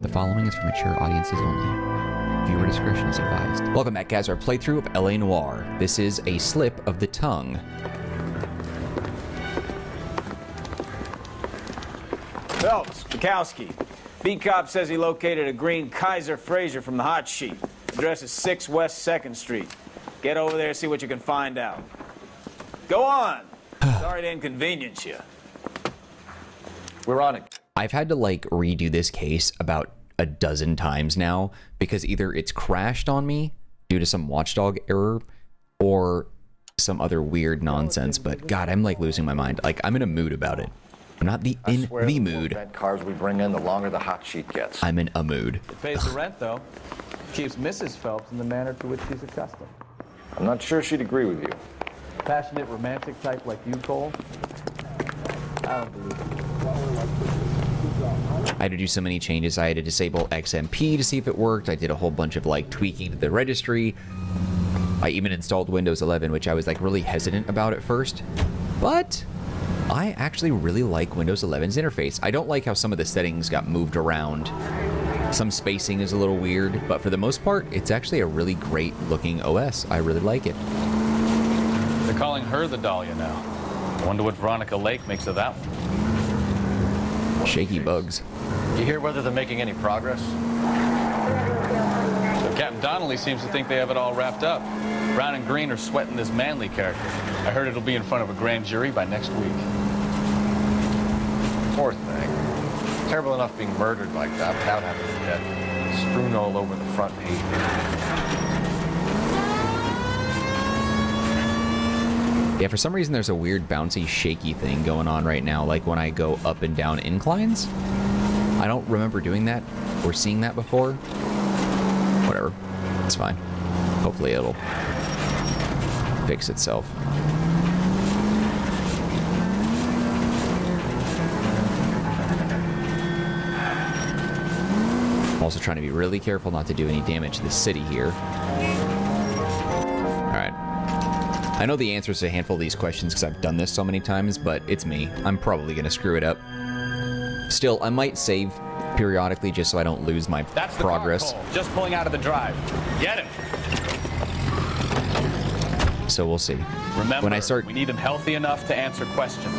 The following is for mature audiences only. Viewer discretion is advised. Welcome back, guys, to our playthrough of LA Noire. This is a slip of the tongue. Phelps, Bukowski. Beat cop says he located a green Kaiser Fraser from the hot sheet. Address is 6 West 2nd Street. Get over there and see what you can find out. Go on. Sorry to inconvenience you. We're on it. I've had to, like, redo this case about a dozen times now because either it's crashed on me due to some watchdog error or some other weird nonsense, but God, I'm, like, losing my mind. Like, I'm in a mood about it. I'm not in the mood. The cars we bring in, the longer the hot sheet gets. I'm in a mood. It pays the rent, though. Keeps Mrs. Phelps in the manner to which she's accustomed. I'm not sure she'd agree with you. Passionate, romantic type like you, Cole? I don't believe it. I had to do so many changes. I had to disable XMP to see if it worked. I did a whole bunch of, like, tweaking to the registry. I even installed Windows 11, which I was, like, really hesitant about at first. But I actually really like Windows 11's interface. I don't like how some of the settings got moved around. Some spacing is a little weird, but for the most part, it's actually a really great looking OS. I really like it. They're calling her the Dahlia now. I wonder what Veronica Lake makes of that one. Shaky bugs. Do you hear whether they're making any progress? So Captain Donnelly seems to think they have it all wrapped up. Brown and Green are sweating this Manley character. I heard it'll be in front of a grand jury by next week. Poor thing. Terrible enough being murdered like that without having his dead strewn all over the front page. Yeah, for some reason there's a weird bouncy, shaky thing going on right now, like when I go up and down inclines. I don't remember doing that or seeing that before. Whatever. It's fine. Hopefully it'll fix itself. I'm also trying to be really careful not to do any damage to the city here. Alright. I know the answers to a handful of these questions because I've done this so many times, but it's me. I'm probably going to screw it up. Still, I might save periodically just so I don't lose my progress. Car, Cole. Just pulling out of the drive. Get him. So we'll see. Remember, when I start, we need him healthy enough to answer questions.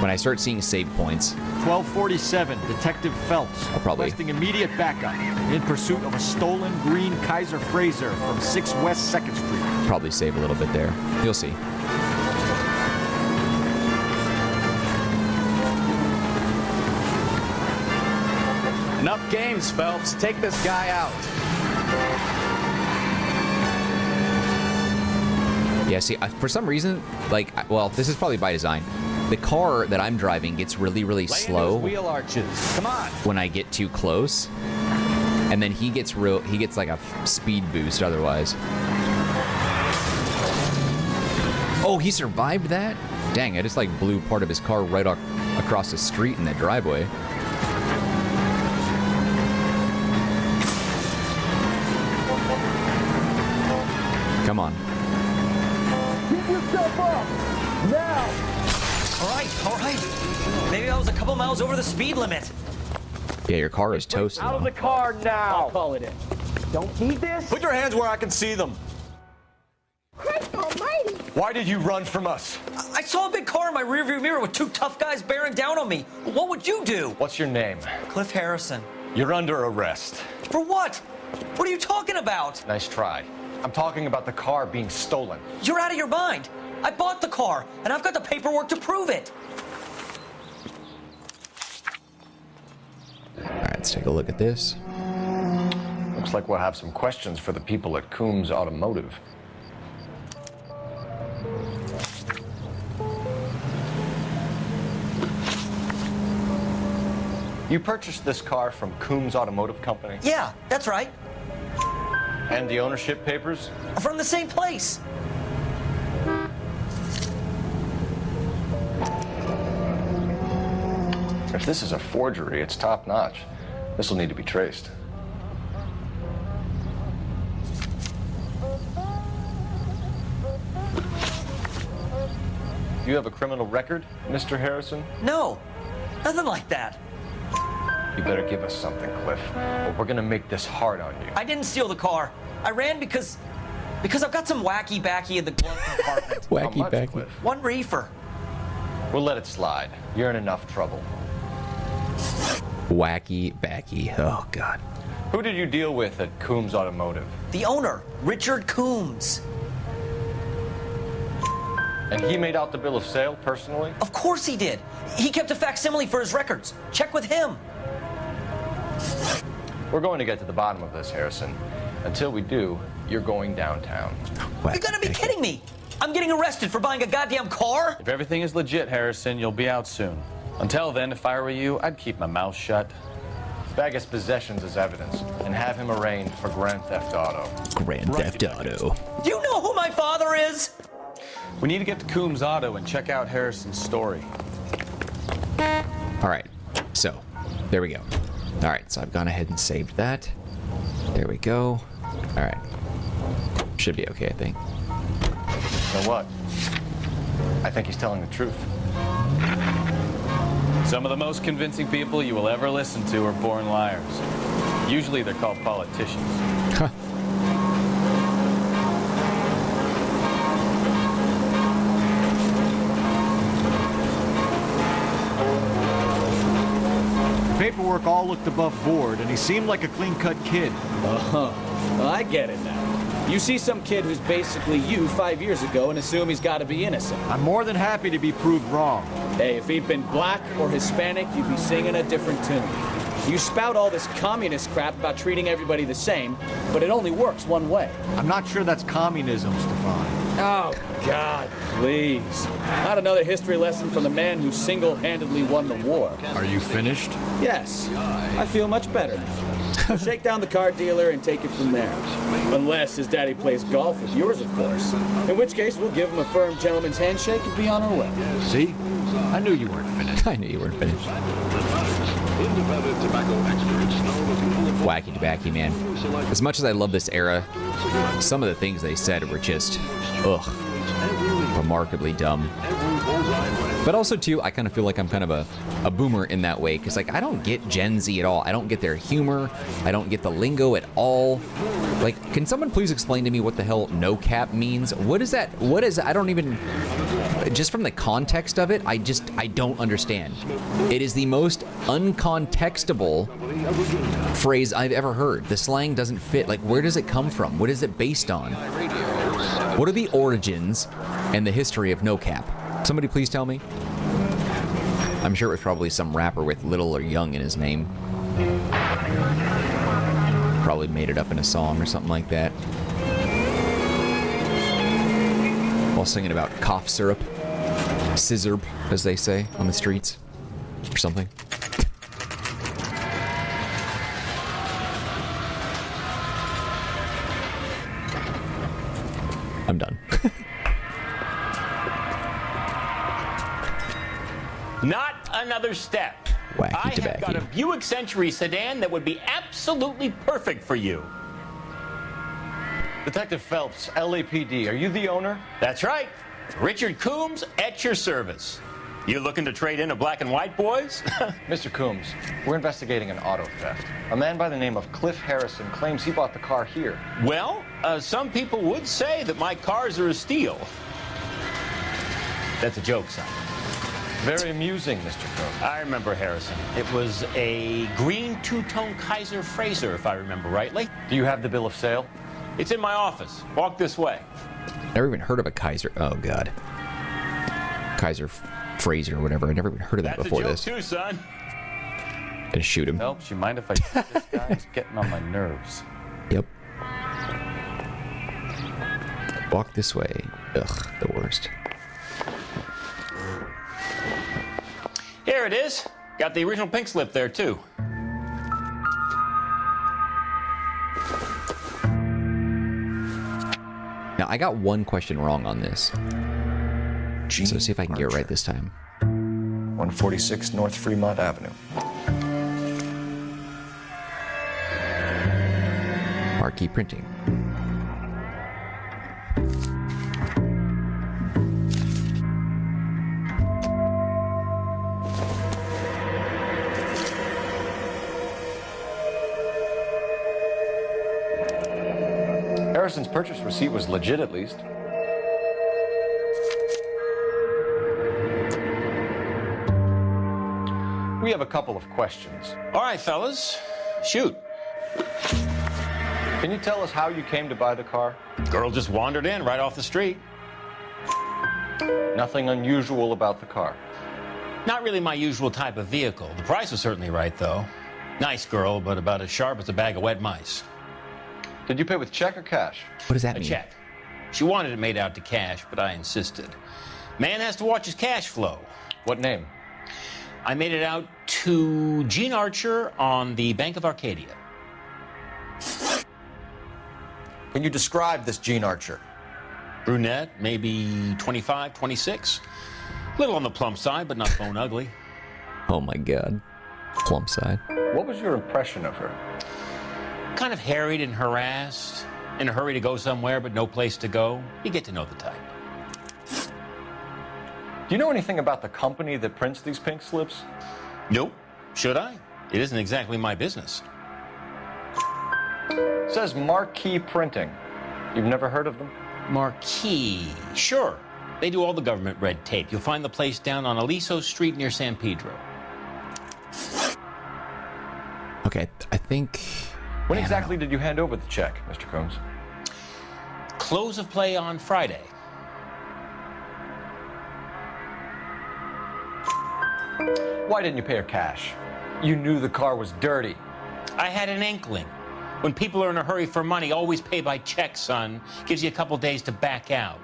When I start seeing save points, 1247, Detective Phelps, requesting immediate backup in pursuit of a stolen green Kaiser Fraser from 6 West 2nd Street. Probably save a little bit there. You'll see. Enough games, Phelps. Take this guy out. Yeah, see, for some reason, like, well, this is probably by design. The car that I'm driving gets really, really slow. Wheel arches. Come on. When I get too close, and then he gets like a speed boost otherwise. Oh, he survived that? Dang, I just like blew part of his car right across the street in the driveway. Come on. Keep yourself up! Now! All right. Maybe I was a couple miles over the speed limit. Yeah, your car is toasted. Out of the car now! I'll call it in. Don't need this? Put your hands where I can see them. Christ almighty! Why did you run from us? I saw a big car in my rearview mirror with two tough guys bearing down on me. What would you do? What's your name? Cliff Harrison. You're under arrest. For what? What are you talking about? Nice try. I'm talking about the car being stolen. You're out of your mind. I bought the car, and I've got the paperwork to prove it. All right, let's take a look at this. Looks like we'll have some questions for the people at Coombs Automotive. You purchased this car from Coombs Automotive Company? Yeah, that's right. And the ownership papers? From the same place. If this is a forgery, it's top-notch. This will need to be traced. Do you have a criminal record, Mr. Harrison? No, nothing like that. You better give us something, Cliff, or we're gonna make this hard on you. I didn't steal the car. I ran because I've got some wacky backy in the glove compartment. How Wacky much, backy. Cliff? One reefer. We'll let it slide. You're in enough trouble. Wacky backy. Oh, God. Who did you deal with at Coombs Automotive? The owner, Richard Coombs. And he made out the bill of sale personally? Of course he did. He kept a facsimile for his records. Check with him. We're going to get to the bottom of this, Harrison. Until we do, you're going downtown. Wacky You're gonna be backy. kidding me. I'm getting arrested for buying a goddamn car? If everything is legit, Harrison, you'll be out soon. Until then, if I were you, I'd keep my mouth shut. Bag his possessions as evidence and have him arraigned for Grand Theft Auto. Grand Theft Auto. Do you know who my father is? We need to get to Coombs Auto and check out Harrison's story. All right. So, there we go. All right. So I've gone ahead and saved that. There we go. All right. Should be okay, I think. You know what? I think he's telling the truth. Some of the most convincing people you will ever listen to are born liars. Usually they're called politicians. Huh. Paperwork all looked above board, and he seemed like a clean-cut kid. Well, I get it now. You see some kid who's basically you 5 years ago and assume he's got to be innocent. I'm more than happy to be proved wrong. Hey, if he'd been black or Hispanic, you'd be singing a different tune. You spout all this communist crap about treating everybody the same, but it only works one way. I'm not sure that's communism, Stefan. Oh, God, please. Not another history lesson from the man who single-handedly won the war. Are you finished? Yes, I feel much better now. Shake down the car dealer and take it from there. Unless his daddy plays golf with yours, of course. In which case, we'll give him a firm gentleman's handshake and be on our way. See? I knew you weren't finished. I knew you weren't finished. Wacky tobacco, man. As much as I love this era, some of the things they said were just, ugh, remarkably dumb. But also, too, I kind of feel like I'm kind of a boomer in that way, because, like, I don't get Gen Z at all. I don't get their humor. I don't get the lingo at all. Like, can someone please explain to me what the hell no cap means? What is that? What is, I don't even, just from the context of it, I don't understand. It is the most uncontextable phrase I've ever heard. The slang doesn't fit. Like, where does it come from? What is it based on? What are the origins and the history of no cap? Somebody please tell me. I'm sure it was probably some rapper with Little or Young in his name. Probably made it up in a song or something like that. While singing about cough syrup. Scissorp, as they say on the streets. Or something. I'm done. Not another step. Wacky I have tobacco. got a Buick Century sedan that would be absolutely perfect for you. Detective Phelps, LAPD, are you the owner? That's right. Richard Coombs at your service. You looking to trade in a black and white, boys? Mr. Coombs, we're investigating an auto theft. A man by the name of Cliff Harrison claims he bought the car here. Well, some people would say that my cars are a steal. That's a joke, son. Very amusing, Mr. Coombs. I remember Harrison. It was a green two-tone Kaiser Frazer, if I remember rightly. Do you have the bill of sale? It's in my office. Walk this way. Never even heard of a Kaiser. Oh, God. Kaiser Fraser or whatever. I never even heard of that That's before a joke this. too, son. Gonna shoot him. Phelps, you mind if I shoot this guy? He's getting on my nerves. Yep. Walk this way. Ugh, the worst. Here it is. Got the original pink slip there, too. Now, I got one question wrong on this. So see if I can get it right this time. 146 North Fremont Avenue. Marquee printing. Harrison's purchase receipt was legit, at least. We have a couple of questions. All right, fellas, shoot. Can you tell us how you came to buy the car? Girl just wandered in right off the street. Nothing unusual about the car. Not really my usual type of vehicle. The price was certainly right, though. Nice girl, but about as sharp as a bag of wet mice. Did you pay with check or cash? What does that A mean? check. She wanted it made out to cash, but I insisted. Man has to watch his cash flow. What name? I made it out to Gene Archer on the Bank of Arcadia. Can you describe this Gene Archer? Brunette, maybe 25, 26. Little on the plump side, but not bone ugly. Oh my god. Plump side. What was your impression of her? Kind of harried and harassed. In a hurry to go somewhere, but no place to go. You get to know the type. Do you know anything about the company that prints these pink slips? Nope. Should I? It isn't exactly my business. It says Marquee Printing. You've never heard of them? Marquee. Sure. They do all the government red tape. You'll find the place down on Aliso Street near San Pedro. Okay, I think... When exactly did you hand over the check, Mr. Combs? Close of play on Friday. Why didn't you pay her cash? You knew the car was dirty. I had an inkling. When people are in a hurry for money, always pay by check, son. Gives you a couple days to back out.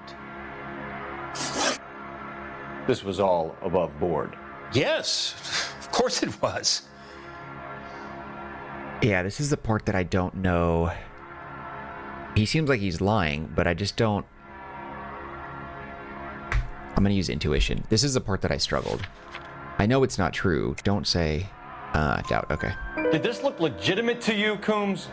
This was all above board. Yes, of course it was. Yeah, this is the part that I don't know. He seems like he's lying, but I just don't... I'm gonna use intuition. This is the part that I struggled. I know it's not true. Don't say... doubt. Okay. Did this look legitimate to you, Coombs?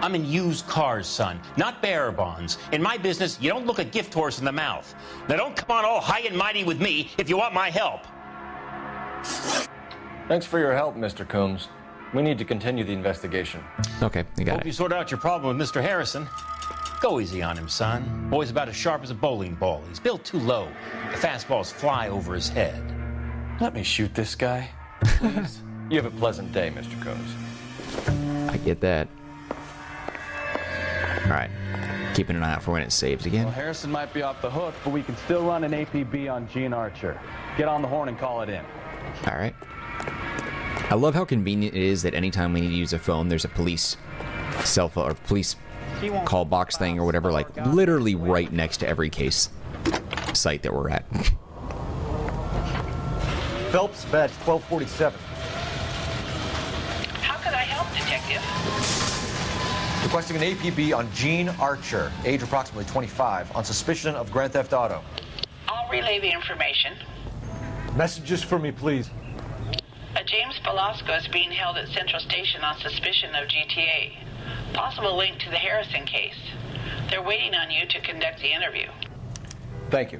I'm in used cars, son, not bearer bonds. In my business, you don't look a gift horse in the mouth. Now don't come on all high and mighty with me if you want my help. Thanks for your help, Mr. Coombs. We need to continue the investigation. Okay, you got Hope it. you sort out your problem with Mr. Harrison. Go easy on him, son. Boy's about as sharp as a bowling ball. He's built too low. The fastballs fly over his head. Let me shoot this guy, please. You have a pleasant day, Mr. Coombs. I get that. Alright. Keeping an eye out for when it saves again. Well, Harrison might be off the hook, but we can still run an APB on Gene Archer. Get on the horn and call it in. Alright. I love how convenient it is that anytime we need to use a phone, there's a police cell phone or police call box thing or whatever, like literally right next to every case site that we're at. Phelps, badge 1247. How can I help, Detective? Requesting an APB on Gene Archer, age approximately 25, on suspicion of Grand Theft Auto. I'll relay the information. Messages for me, please. A James Velasco is being held at Central Station on suspicion of GTA. Possible link to the Harrison case. They're waiting on you to conduct the interview. Thank you.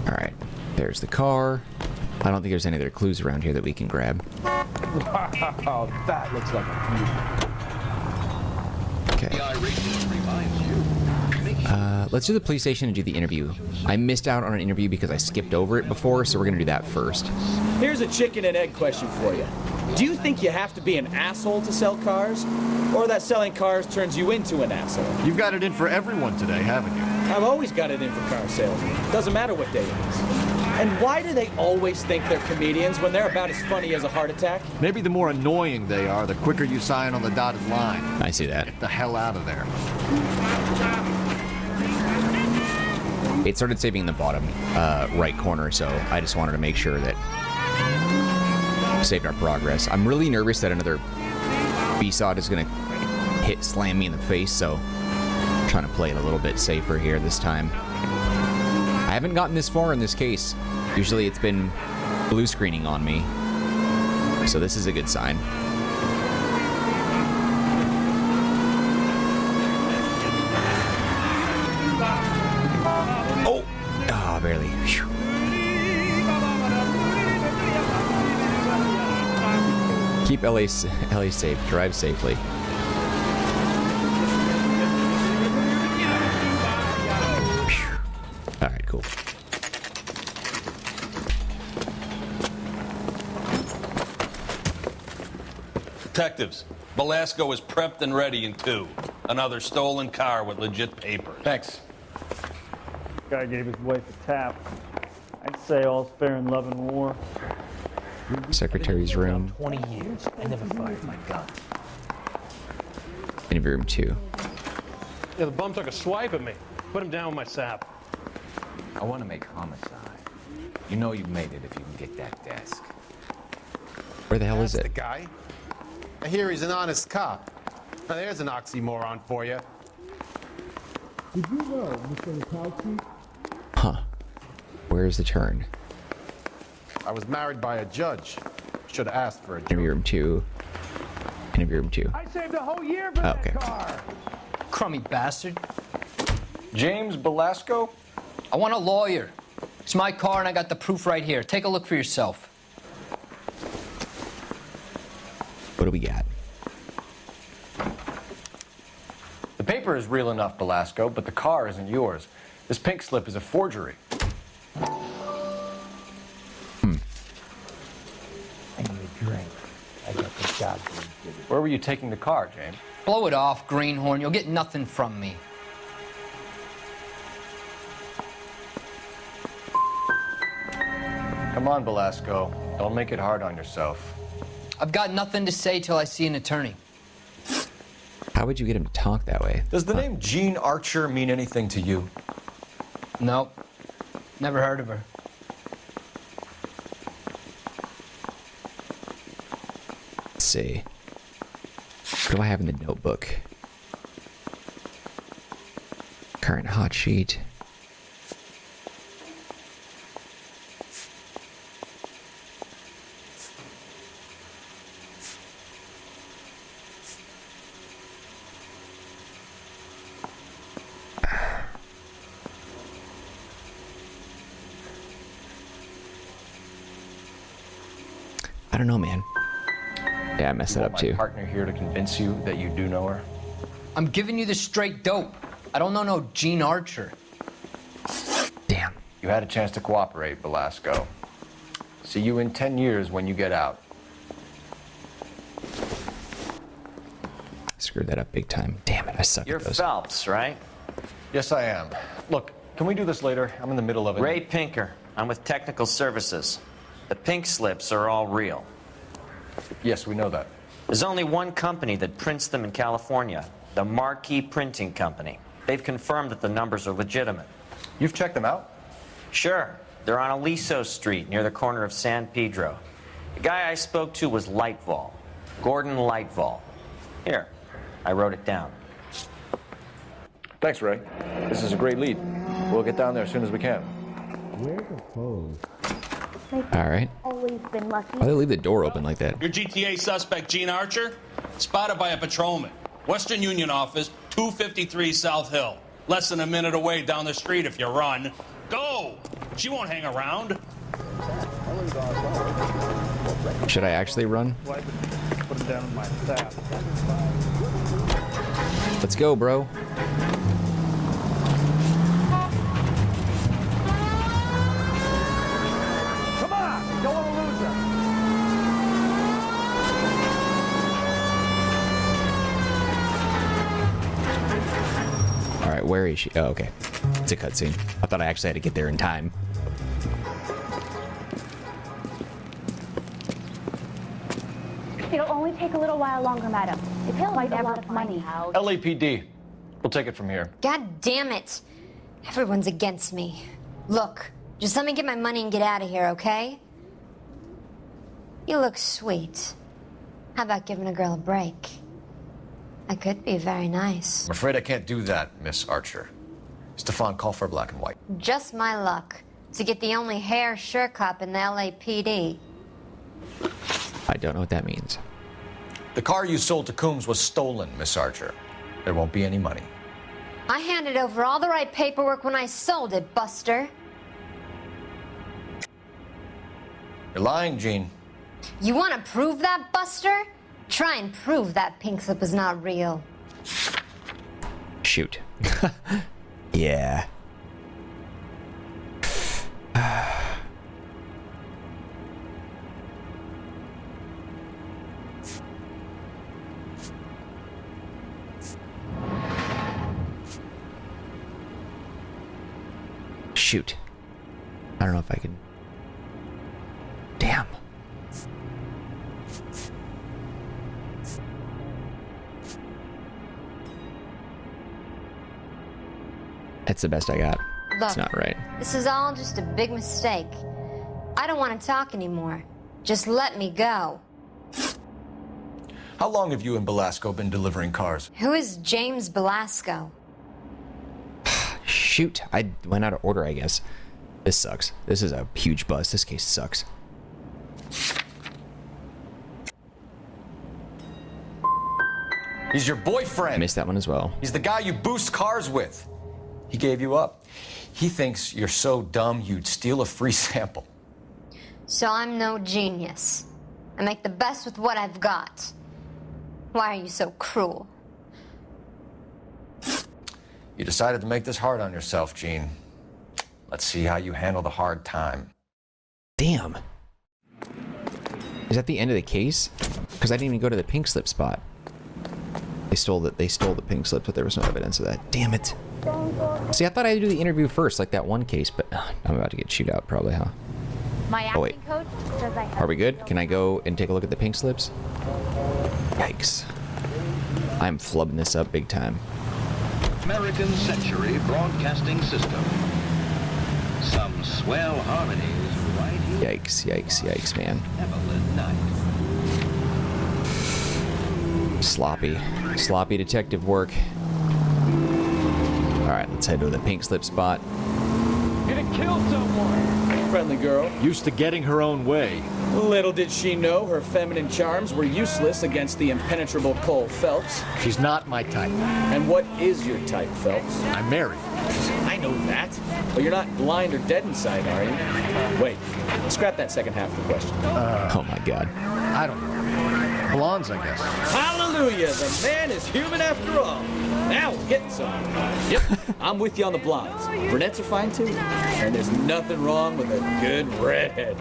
Alright. There's the car. I don't think there's any other clues around here that we can grab. Wow, that looks like a Okay. Let's do the police station and do the interview. I missed out on an interview because I skipped over it before, so we're gonna do that first. Here's a chicken and egg question for you. Do you think you have to be an asshole to sell cars? Or that selling cars turns you into an asshole? You've got it in for everyone today, haven't you? I've always got it in for car salesmen. Doesn't matter what day it is. And why do they always think they're comedians when they're about as funny as a heart attack? Maybe the more annoying they are, the quicker you sign on the dotted line. I see that. Get the hell out of there. It started saving in the bottom right corner, so I just wanted to make sure that we saved our progress. I'm really nervous that another B-Sod is going to slam me in the face, so I'm trying to play it a little bit safer here this time. I haven't gotten this far in this case. Usually it's been blue screening on me, so this is a good sign. Oh, barely. Whew. Keep LA safe. Drive safely. All right, cool. Detectives, Velasco is prepped and ready in 2. Another stolen car with legit paper. Thanks. Guy gave his wife a tap. I'd say all's fair in love and war. Secretary's room. 20 years. I never fired my gun. Interview room 2. Yeah, the bum took a swipe at me. Put him down with my sap. I want to make Homicide. You know you've made it if you can get that desk. Where the hell is it? The guy? I hear he's an honest cop. Now there's an oxymoron for you. Did you know, Mr. Mikowski? Huh. Where's the turn? I was married by a judge. Should have asked for a Interview room 2. Interview room 2. I saved a whole year for Okay. that car. Crummy bastard. James Velasco? I want a lawyer. It's my car and I got the proof right here. Take a look for yourself. What do we got? The paper is real enough, Velasco, but the car isn't yours. This pink slip is a forgery. I need a drink. I got the job. Where were you taking the car, James? Blow it off, greenhorn. You'll get nothing from me. Come on, Velasco. Don't make it hard on yourself. I've got nothing to say till I see an attorney. How would you get him to talk that way? Does the name Jean Archer mean anything to you? Nope. Never heard of her. Let's see. What do I have in the notebook? Current hot sheet. I don't know, man. Yeah, I messed it up too. My partner here to convince you that you do know her. I'm giving you the straight dope. I don't know no Jean Archer. Damn. You had a chance to cooperate, Velasco. See you in 10 years when you get out. Screwed that up big time. Damn it, I suck You're at those. Phelps, right? Yes, I am. Look, can we do this later? I'm in the middle of it. Ray Pinker. I'm with Technical Services. The pink slips are all real. Yes, we know that. There's only one company that prints them in California, the Marquee Printing Company. They've confirmed that the numbers are legitimate. You've checked them out? Sure. They're on Aliso Street, near the corner of San Pedro. The guy I spoke to was Lightval. Gordon Lightval. Here, I wrote it down. Thanks, Ray. This is a great lead. We'll get down there as soon as we can. Where's the pose? All right. Always been lucky. Why do they leave the door open like that? Your GTA suspect, Jean Archer, spotted by a patrolman. Western Union office, 253 South Hill. Less than a minute away down the street if you run. Go! She won't hang around. Should I actually run? Put him down with my staff. Let's go, bro. Come on, don't want to lose her. All right, where is she? Oh, okay. It's a cutscene. I thought I actually had to get there in time. It'll only take a little while longer, madam. It's quite a lot of money. LAPD. We'll take it from here. God damn it. Everyone's against me. Look, just let me get my money and get out of here, okay? You look sweet. How about giving a girl a break? I could be very nice. I'm afraid I can't do that, Miss Archer. Stefan, call for black and white. Just my luck to get the only hair sure cop in the LAPD. I don't know what that means. The car you sold to Coombs was stolen, Miss Archer. There won't be any money. I handed over all the right paperwork when I sold it, Buster. You're lying, Jean. You want to prove that, Buster? Try and prove that pink slip is not real. Shoot. Yeah. Shoot. I don't know if I can. Damn. That's the best I got. Look, it's not right. This is all just a big mistake. I don't want to talk anymore. Just let me go. How long have you and Belasco been delivering cars? Who is James Belasco? Shoot, I went out of order, I guess. This sucks. This is a huge bust. This case sucks. He's your boyfriend. I missed that one as well. He's the guy you boost cars with. He gave you up. He thinks you're so dumb you'd steal a free sample. So I'm no genius. I make the best with what I've got. Why are you so cruel? You decided to make this hard on yourself, Gene. Let's see how you handle the hard time. Damn. Is that the end of the case? Because I didn't even go to the pink slip spot. They stole the pink slip, but there was no evidence of that. Damn it. See, I thought I'd do the interview first, like that one case, but I'm about to get chewed out probably, huh? My acting coach says I have. Are we good? Can I go and take a look at the pink slips? Yikes. I'm flubbing this up big time. American Century Broadcasting System. Some swell harmonies right here. Yikes, yikes, yikes, man. Evelyn Knight. Sloppy detective work. Alright, let's head to the pink slip spot. Gonna kill someone! Friendly girl. Used to getting her own way. Little did she know her feminine charms were useless against the impenetrable Cole Phelps. She's not my type. And what is your type, Phelps? I'm married. I know that. But you're not blind or dead inside, are you? Wait, scrap that second half of the question. Oh my god. I don't know. Blondes, I guess. Hallelujah! The man is human after all. Now we're getting something. Yep, I'm with you on the blondes. Brunettes are fine too. And there's nothing wrong with a good redhead.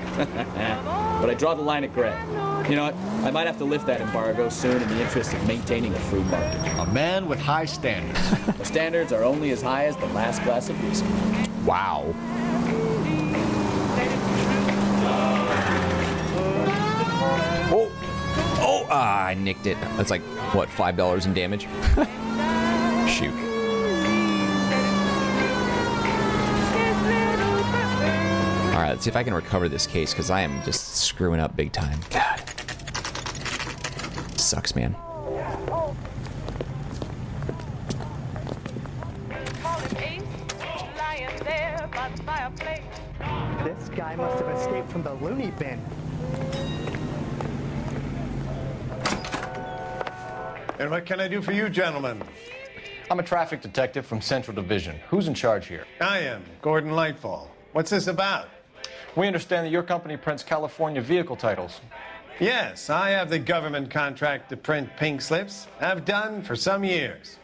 But I draw the line at gray. You know what? I might have to lift that embargo soon in the interest of maintaining a free market. A man with high standards. The standards are only as high as the last glass of whiskey. Wow. Oh! Oh! Ah, I nicked it. That's like, what, $5 in damage? Shoot. Alright, let's see if I can recover this case, because I am just screwing up big time. God. Sucks, man. This guy must have escaped from the loony bin. And what can I do for you, gentlemen? I'm a traffic detective from Central Division. Who's in charge here? I am, Gordon Lightfall. What's this about? We understand that your company prints California vehicle titles. Yes, I have the government contract to print pink slips. I've done for some years.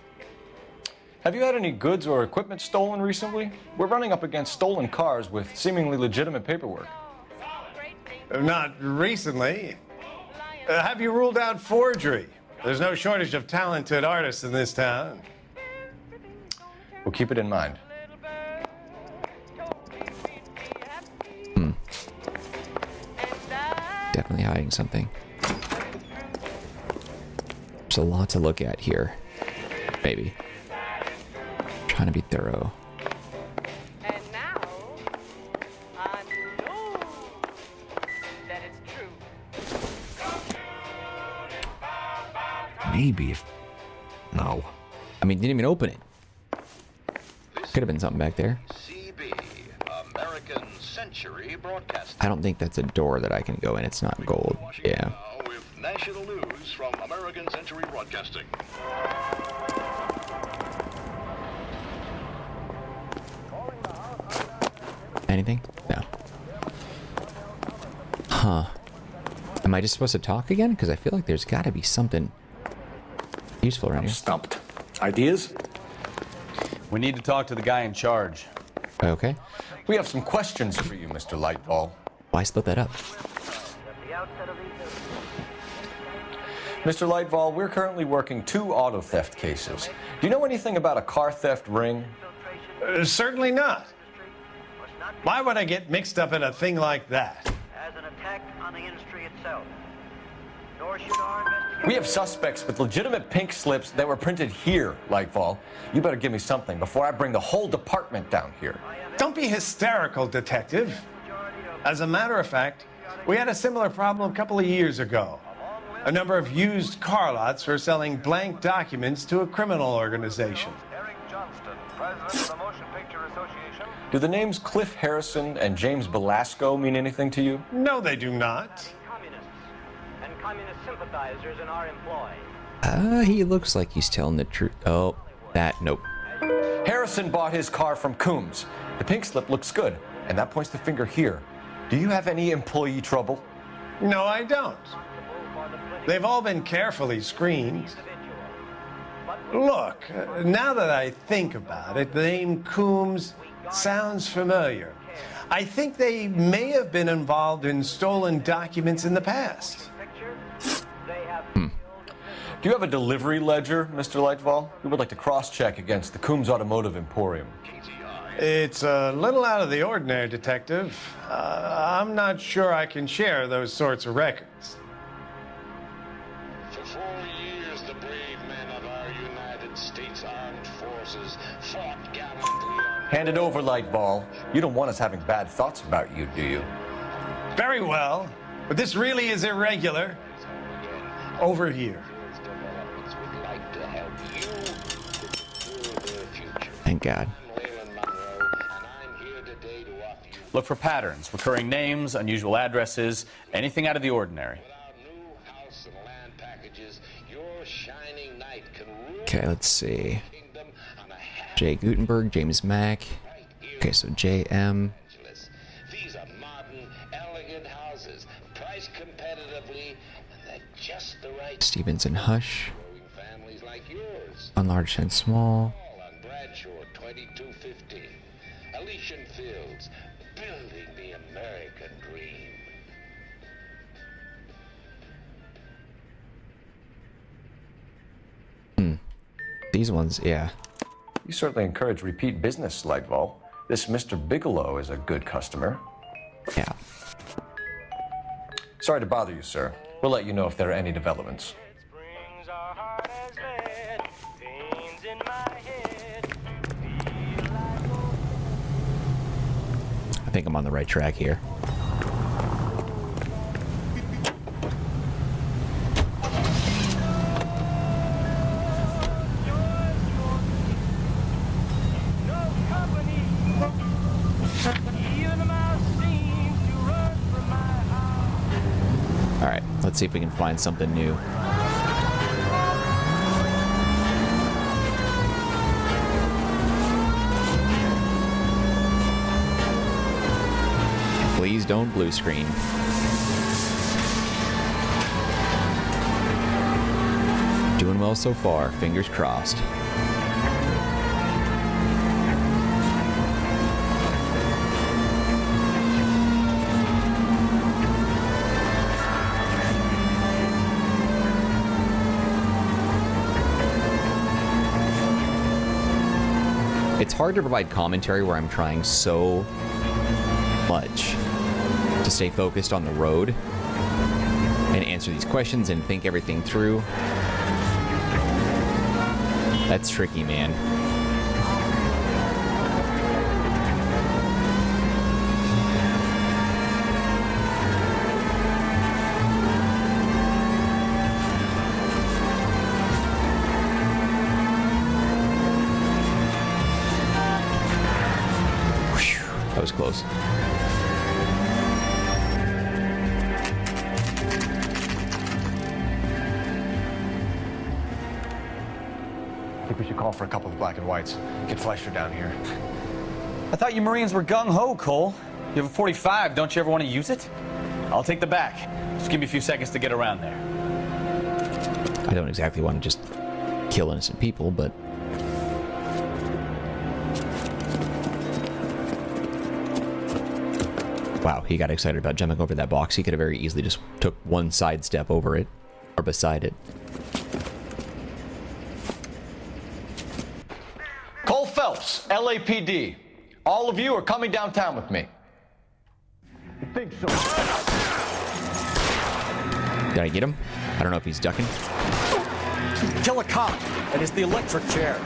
Have you had any goods or equipment stolen recently? We're running up against stolen cars with seemingly legitimate paperwork. Not recently. Have you ruled out forgery? There's no shortage of talented artists in this town. We'll keep it in mind. Definitely hiding something. There's a lot to look at here. Maybe. Trying to be thorough. And now, I know that it's true. Maybe if... No. I mean, didn't even open it. Could have been something back there. American Century Broadcasting. I don't think that's a door that I can go in. It's not gold. Yeah. With national news from American Century Broadcasting. Anything? No. Huh. Am I just supposed to talk again? Because I feel like there's got to be something useful around here. Stumped. Ideas? We need to talk to the guy in charge. Okay. We have some questions for you, Mr. Lightfall. Why split that up? Mr. Lightfall, we're currently working 2 auto theft cases. Do you know anything about a car theft ring? Certainly not. Why would I get mixed up in a thing like that? As an attack on the industry itself. Nor should our investigation... We have suspects with legitimate pink slips that were printed here, Lightfall. You better give me something before I bring the whole department down here. Don't be hysterical, Detective. As a matter of fact, we had a similar problem a couple of years ago. A number of used car lots were selling blank documents to a criminal organization. Do the names Cliff Harrison and James Belasco mean anything to you? No, they do not. Communists and communist sympathizers in our employ. He looks like he's telling the truth. Oh, nope. Harrison bought his car from Coombs. The pink slip looks good, and that points the finger here. Do you have any employee trouble? No, I don't. They've all been carefully screened. Look, now that I think about it, the name Coombs sounds familiar. I think they may have been involved in stolen documents in the past. Do you have a delivery ledger, Mr. Lightfall? We would like to cross-check against the Coombs Automotive Emporium. It's a little out of the ordinary, Detective. I'm not sure I can share those sorts of records. For 4 years, the brave men of our United States Armed Forces fought gallantly on... Hand it over, Lightfall. You don't want us having bad thoughts about you, do you? Very well, but this really is irregular. Over here. Thank God. Look for patterns, recurring names, unusual addresses, anything out of the ordinary. Okay, let's see. J. Gutenberg, James Mack. Okay, so J.M. These are modern, elegant houses, priced competitively, and they're just the right... Stevenson Hush. Families like yours. On large and small. On Bradshaw 2250. Elysian Fields, building the American dream. These ones, yeah. You certainly encourage repeat business, Lightfall. This Mr. Bigelow is a good customer. Yeah. Sorry to bother you, sir. We'll let you know if there are any developments. I think I'm on the right track here. Alright, let's see if we can find something new. Please don't blue screen. Doing well so far, fingers crossed. It's hard to provide commentary where I'm trying so much to stay focused on the road and answer these questions and think everything through. That's tricky, man. Whew, that was close. I think we should call for a couple of black and whites. Get Fleischer down here. I thought you Marines were gung-ho, Cole. You have a .45, don't you ever want to use it? I'll take the back. Just give me a few seconds to get around there. I don't exactly want to just kill innocent people, but... Wow, he got excited about jumping over that box. He could have very easily just took one side step over it, or beside it. Cole Phelps, LAPD. All of you are coming downtown with me. I think so. Did I get him? I don't know if he's ducking. Kill a cop, and it's the electric chair.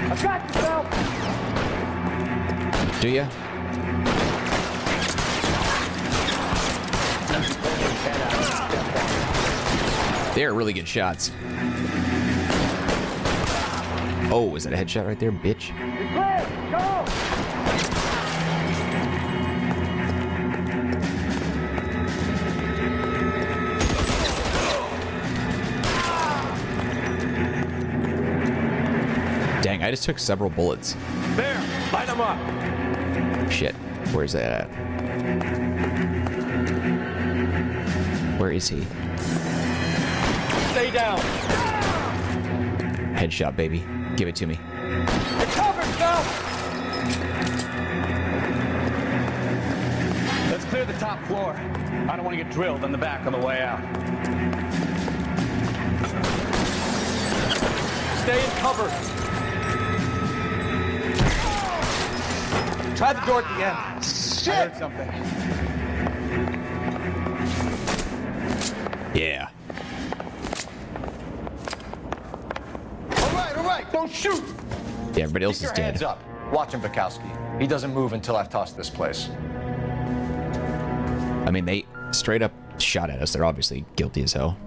I got you, Phelps. Do ya? They're really good shots. Oh, is that a headshot right there, bitch? You're clear. Go. Dang, I just took several bullets. There. Light them up. Shit. Where's that at? Where is he? Stay down. Headshot, baby. Give it to me. You're covered, Phelps. Let's clear the top floor. I don't want to get drilled in the back on the way out. Stay in cover. Try the door at the end. Shit! I heard something. Yeah. All right, don't shoot! Yeah, everybody else is Keep your hands dead. up. Watch him, Bukowski. He doesn't move until I've tossed this place. I mean, they straight up shot at us. They're obviously guilty as hell.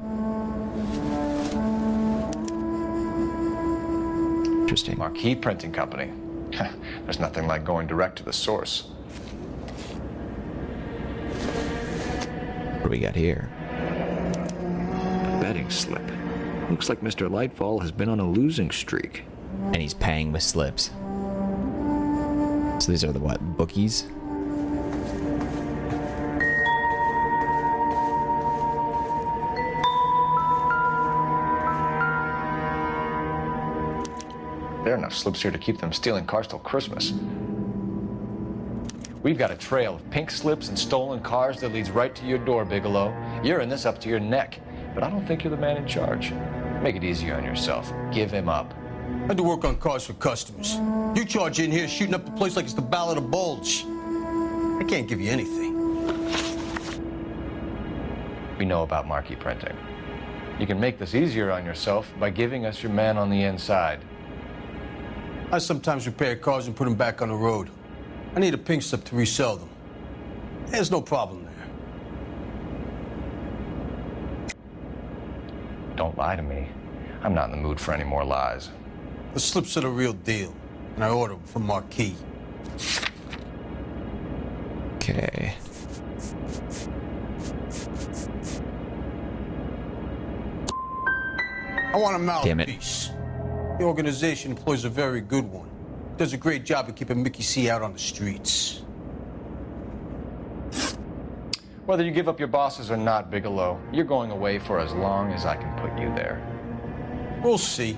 Interesting. Marquee Printing Company. There's nothing like going direct to the source. What do we got here? Betting slip. Looks like Mr. Lightfall has been on a losing streak. And he's paying with slips. So these are the what? Bookies? There are enough slips here to keep them stealing cars till Christmas. We've got a trail of pink slips and stolen cars that leads right to your door, Bigelow. You're in this up to your neck, but I don't think you're the man in charge. Make it easier on yourself. Give him up. I do work on cars for customers. You charge in here shooting up the place like it's the Ballad of Bulge. I can't give you anything. We know about marquee printing. You can make this easier on yourself by giving us your man on the inside. I sometimes repair cars and put them back on the road. I need a pink slip to resell them. There's no problem there. Don't lie to me. I'm not in the mood for any more lies. The slips are the real deal, and I order them from Marquee. Okay. I want a Damn it. mouthpiece. The organization employs a very good one. Does a great job of keeping Mickey C out on the streets. Whether you give up your bosses or not, Bigelow, you're going away for as long as I can put you there. We'll see.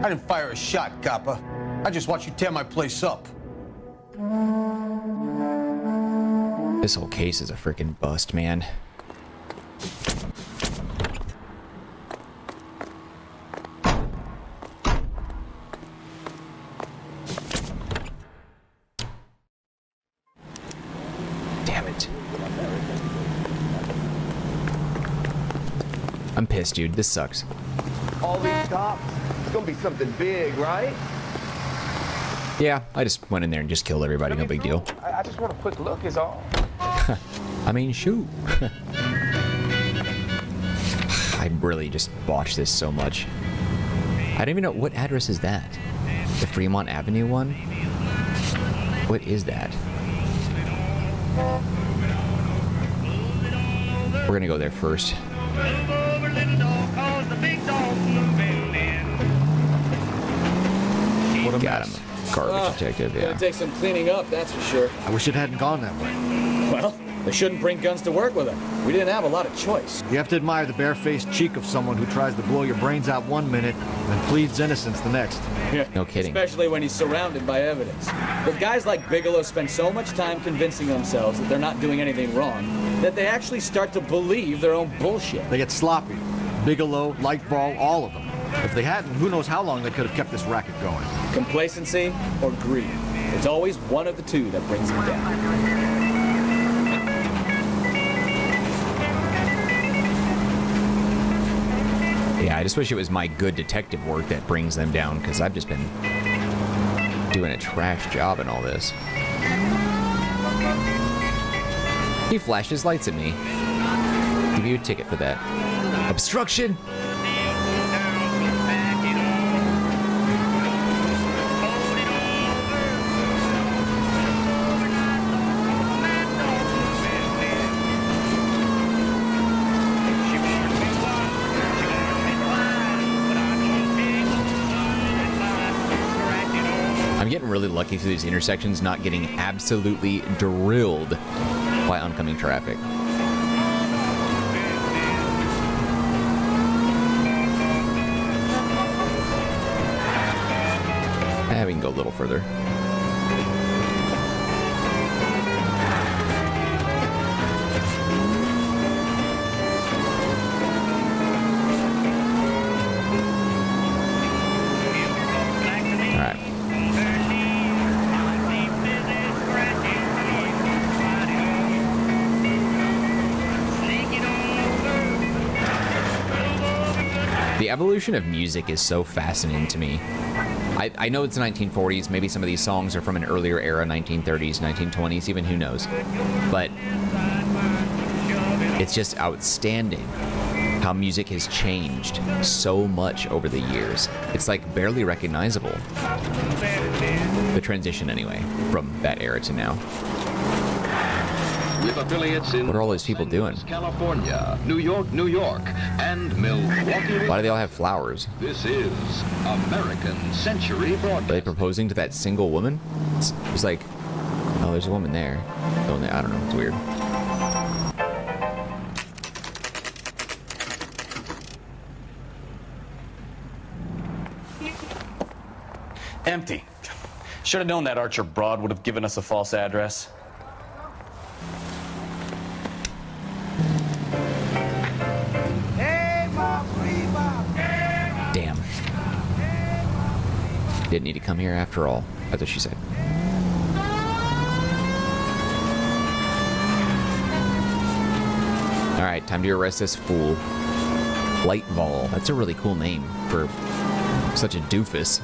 I didn't fire a shot, copper. I just watched you tear my place up. This whole case is a freaking bust, man. Damn it. I'm pissed, dude. This sucks. All these cops? It's gonna be something big, right? Yeah, I just went in there and just killed everybody. No big deal. I just want a quick look, is all. I mean, shoot. I really just botched this so much. I don't even know. What address is that? The Fremont Avenue one? What is that? We're gonna go there first. What a Got mess. him. Garbage detective, yeah. Gonna take some cleaning up, that's for sure. I wish it hadn't gone that way. Well, they shouldn't bring guns to work with them. We didn't have a lot of choice. You have to admire the barefaced cheek of someone who tries to blow your brains out one minute and pleads innocence the next. Yeah, no kidding. Especially when he's surrounded by evidence. But guys like Bigelow spend so much time convincing themselves that they're not doing anything wrong that they actually start to believe their own bullshit. They get sloppy. Bigelow, Lightfall, all of them. If they hadn't, who knows how long they could have kept this racket going. Complacency or greed. It's always one of the two that brings them down. Yeah, I just wish it was my good detective work that brings them down, because I've just been doing a trash job in all this. He flashes lights at me. Give you a ticket for that. Obstruction! I'm getting really lucky through these intersections, not getting absolutely drilled by oncoming traffic. We can go a little further. The evolution of music is so fascinating to me. I know it's the 1940s, maybe some of these songs are from an earlier era, 1930s, 1920s, even who knows. But it's just outstanding how music has changed so much over the years. It's like barely recognizable. The transition anyway, from that era to now. With affiliates in what are all those people doing? California, New York, and Milwaukee. Why do they all have flowers? This is American Century Broadcasting. Are they proposing to that single woman? It's like, oh, there's a woman there. Oh, I don't know. It's weird. Empty. Should have known that Archer broad would have given us a false address. Damn. Didn't need to come here after all. That's what she said. Alright, time to arrest this fool. Lightfall. That's a really cool name for such a doofus.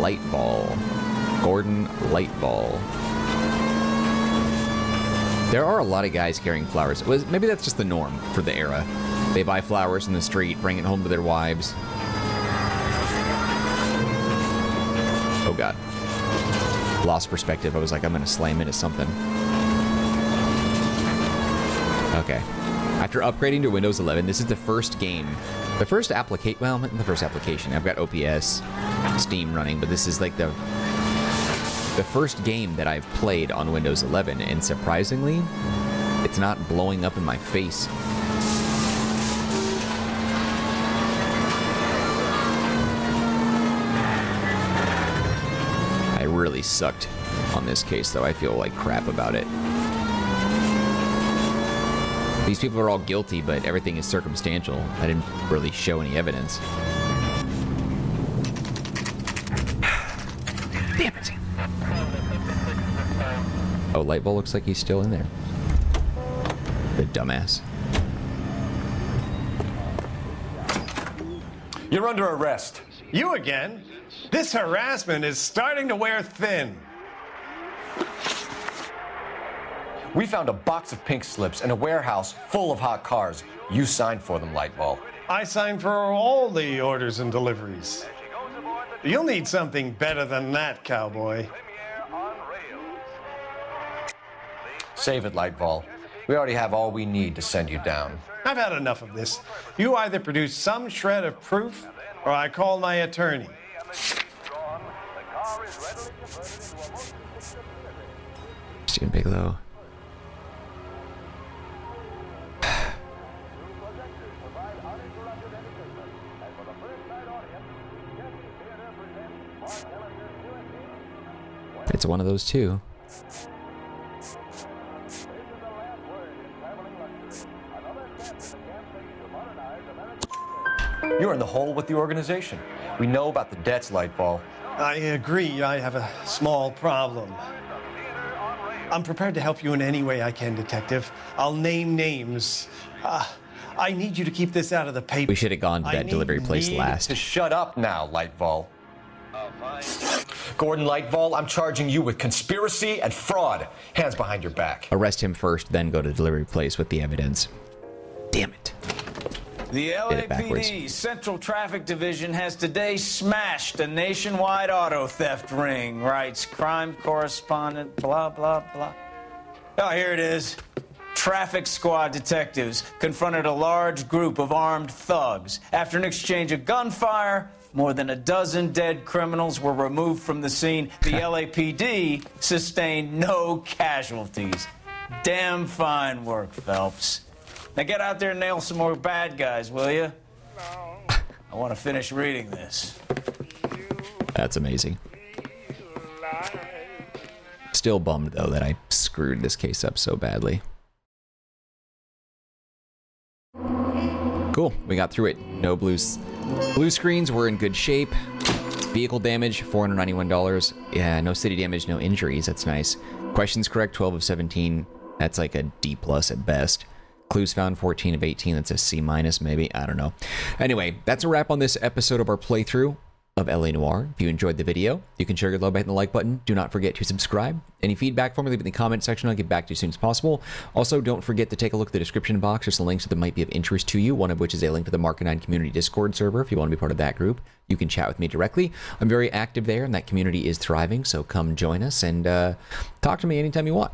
Lightfall. Gordon Lightfall. There are a lot of guys carrying flowers. Maybe that's just the norm for the era. They buy flowers in the street, bring it home to their wives. Oh god. Lost perspective. I was like, I'm gonna slam into something. Okay. After upgrading to Windows 11, this is the first game. The first application. Well, not the first application. I've got OPS, Steam running, but this is like the first game that I've played on Windows 11, and surprisingly, it's not blowing up in my face. I really sucked on this case, though. I feel like crap about it. These people are all guilty, but everything is circumstantial. I didn't really show any evidence. Damn it. Oh, Lightball looks like he's still in there. The dumbass. You're under arrest. You again? This harassment is starting to wear thin. We found a box of pink slips in a warehouse full of hot cars. You signed for them, Lightball. I signed for all the orders and deliveries. You'll need something better than that, cowboy. Save it, Lightball. We already have all we need to send you down. I've had enough of this. You either produce some shred of proof, or I call my attorney. Steven Bigelow. It's one of those two. You're in the hole with the organization. We know about the debts, Lightfall. I agree. I have a small problem. I'm prepared to help you in any way I can, Detective. I'll name names. I need you to keep this out of the paper. We should have gone to that delivery place last. To shut up now, Lightfall. Gordon Lightfall, I'm charging you with conspiracy and fraud. Hands behind your back. Arrest him first, then go to the delivery place with the evidence. Damn it. The LAPD Central Traffic Division has today smashed a nationwide auto theft ring, writes crime correspondent, blah, blah, blah. Oh, here it is. Traffic squad detectives confronted a large group of armed thugs. After an exchange of gunfire, more than a dozen dead criminals were removed from the scene. The LAPD sustained no casualties. Damn fine work, Phelps. Now get out there and nail some more bad guys, will you? I want to finish reading this. That's amazing. Still bummed, though, that I screwed this case up so badly. Cool, we got through it. No blue screens, we're in good shape. Vehicle damage, $491. Yeah, no city damage, no injuries, that's nice. Questions correct, 12 of 17. That's like a D+ at best. Clues found, 14 of 18. That's a C- maybe. I don't know. Anyway, that's a wrap on this episode of our playthrough of LA Noire. If you enjoyed the video, you can share your love by hitting the like button. Do not forget to subscribe. Any feedback for me, leave it in the comment section. I'll get back to you as soon as possible. Also, don't forget to take a look at the description box. There's some links that might be of interest to you, one of which is a link to the Marcanine community Discord server. If you want to be part of that group, you can chat with me directly. I'm very active there, and that community is thriving, so come join us and talk to me anytime you want.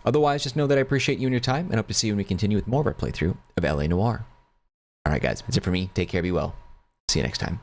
Otherwise, just know that I appreciate you and your time, and hope to see you when we continue with more of our playthrough of LA Noire. Alright guys, that's it for me. Take care, be well. See you next time.